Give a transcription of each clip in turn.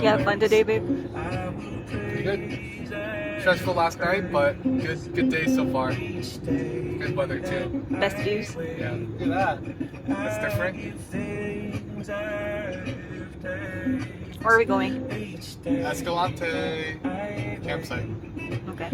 You have fun today, babe? Pretty good. Stressful last night, but good day so far. Good weather too. Best views? Yeah, look at that. That's different. Where are we going? Escalante campsite. Okay.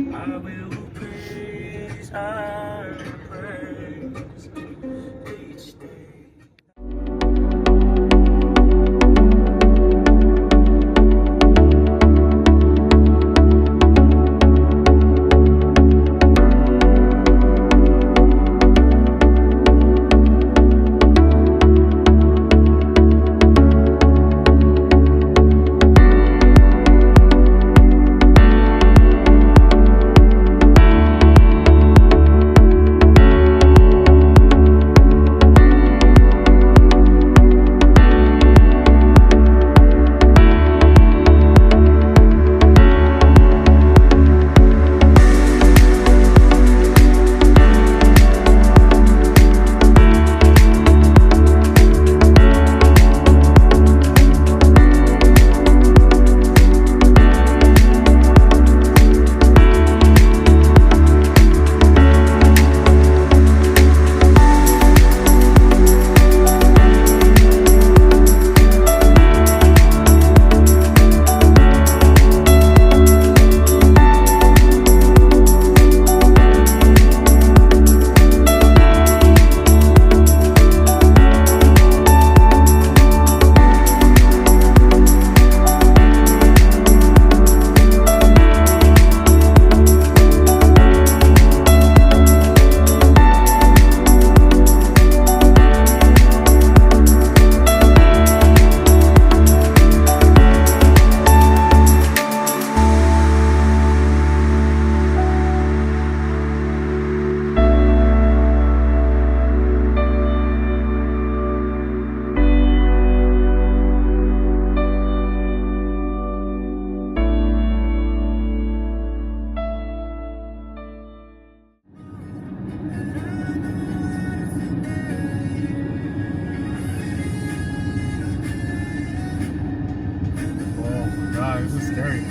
Oh my god, this is scary.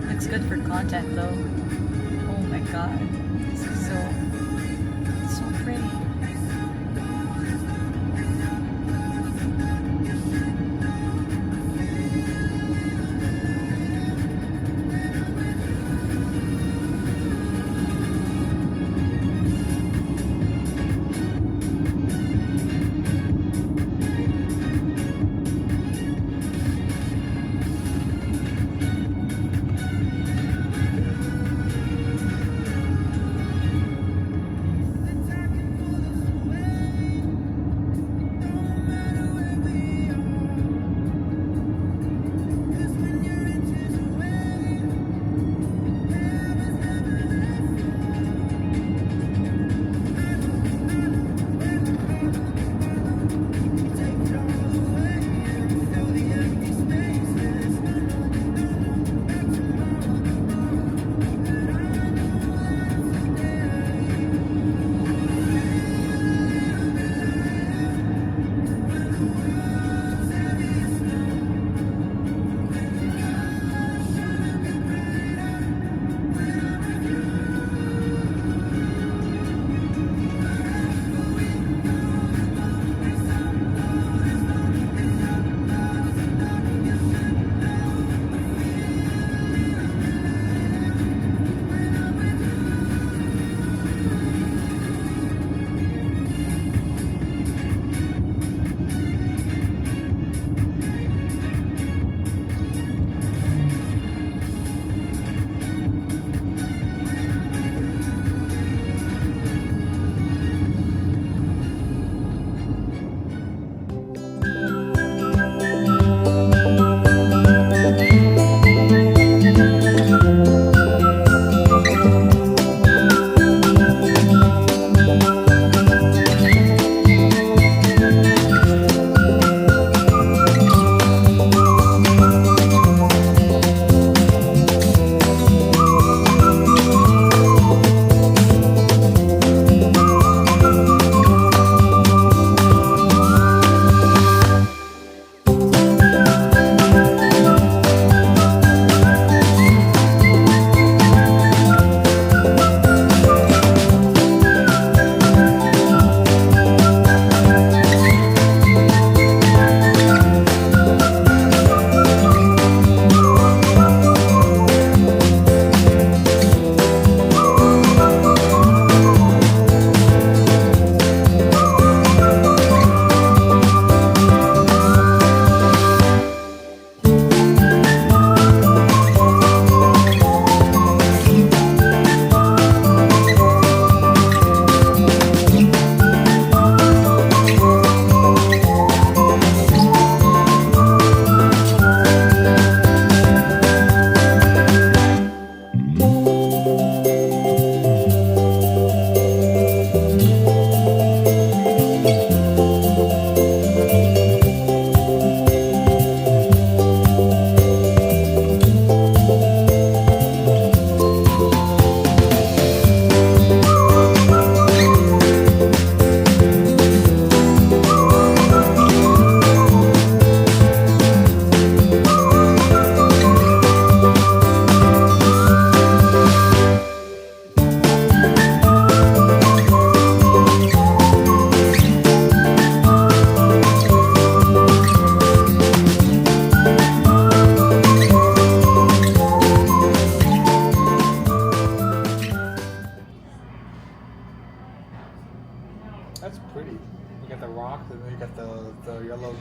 Looks good for content though. Oh my god. This is so pretty.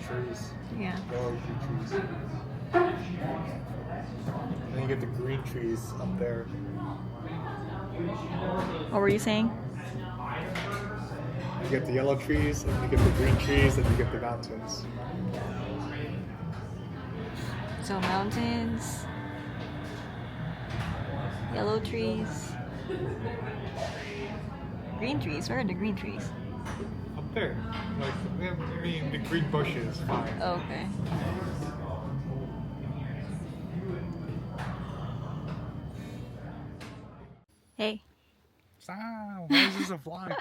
trees. Yeah. Yellow trees. And then you get the green trees up there. What were you saying? You get the yellow trees, and you get the green trees, and you get the mountains. So mountains, yellow trees, green trees. Where are the green trees? Up there. Like, I mean, the green bushes, fine. Okay. Hey. Wow, why is this a vlog?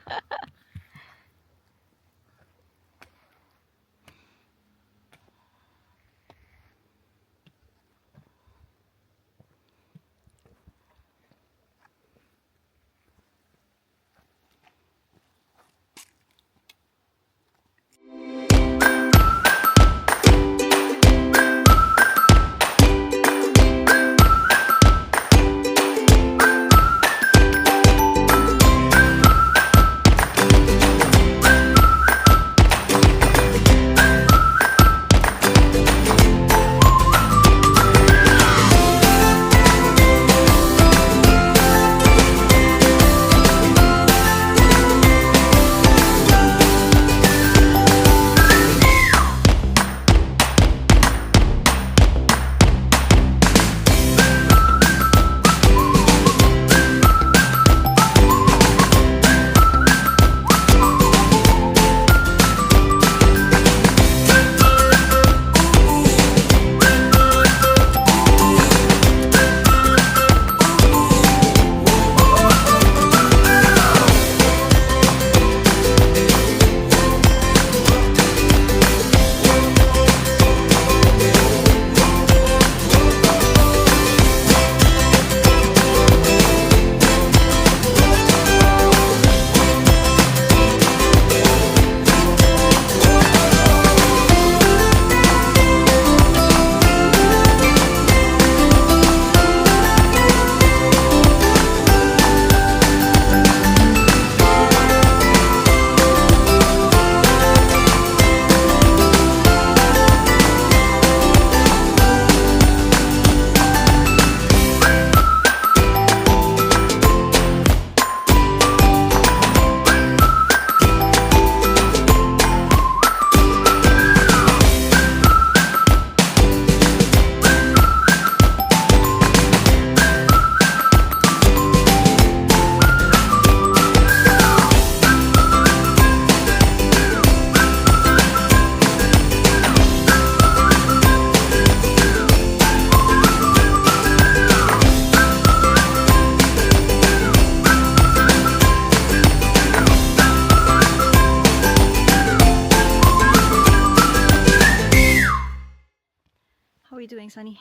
How are you doing, Sunny?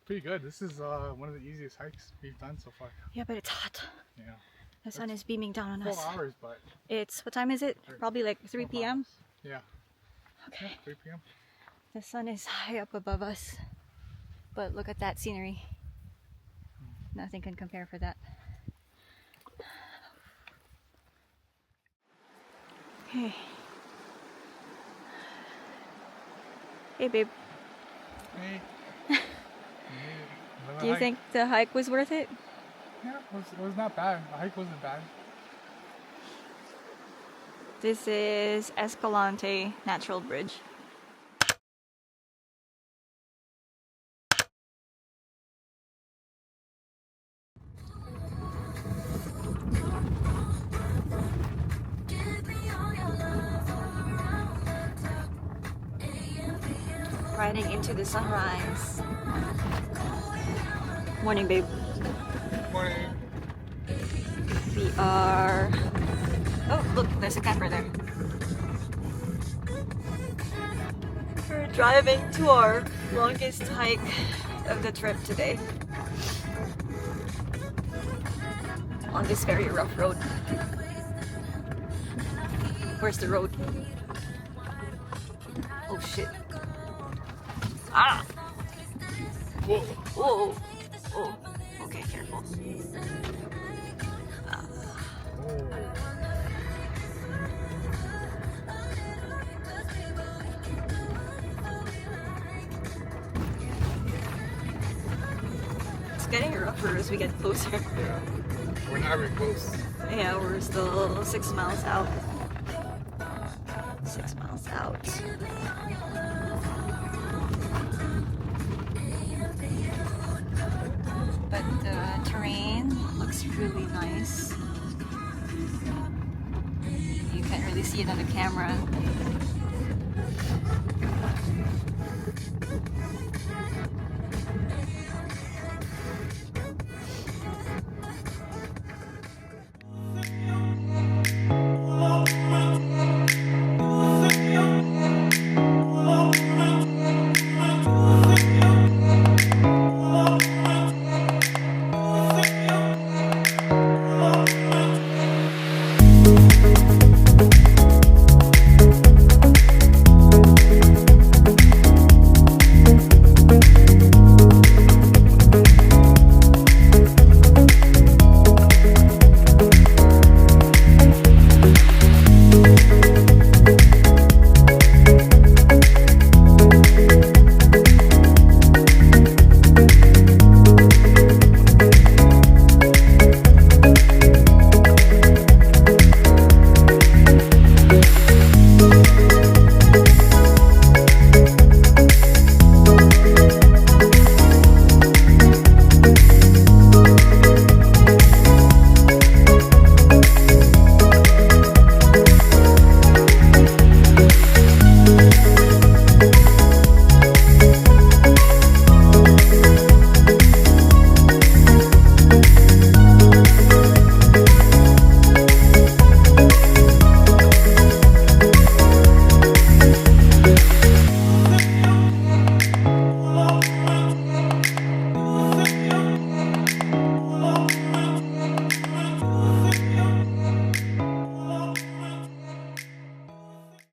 Pretty good. This is one of the easiest hikes we've done so far. Yeah, but it's hot. Yeah. The sun is beaming down on 4 us. hours, but... It's, what time is it? Probably like 3 p.m.? Yeah. Okay. Yeah, 3 p.m. The sun is high up above us. But look at that scenery. Nothing can compare for that. Hey. Hey, babe. Hey. Do you think the hike was worth it? Yeah, it was not bad. The hike wasn't bad. This is Escalante Natural Bridge. Riding into the sunrise. Morning, babe. Morning. We are... Oh, look, there's a camper there. We're driving to our longest hike of the trip today. On this very rough road. Where's the road? Oh shit. Ah! Whoa. Whoa! Oh, okay, careful. tougher as we get closer. Yeah. We're not very close. Yeah, we're still 6 miles out. 6 miles out. But the terrain looks really nice. You can't really see it on the camera.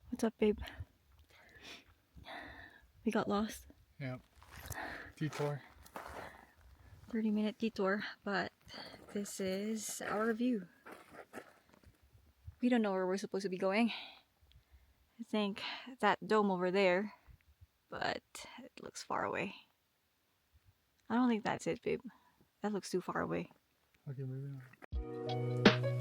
What's up, babe? We got lost. Yep. Detour. 30-minute detour, but this is our view. We don't know where we're supposed to be going. I think that dome over there, but it looks far away. I don't think that's it, babe. That looks too far away. Okay, moving on.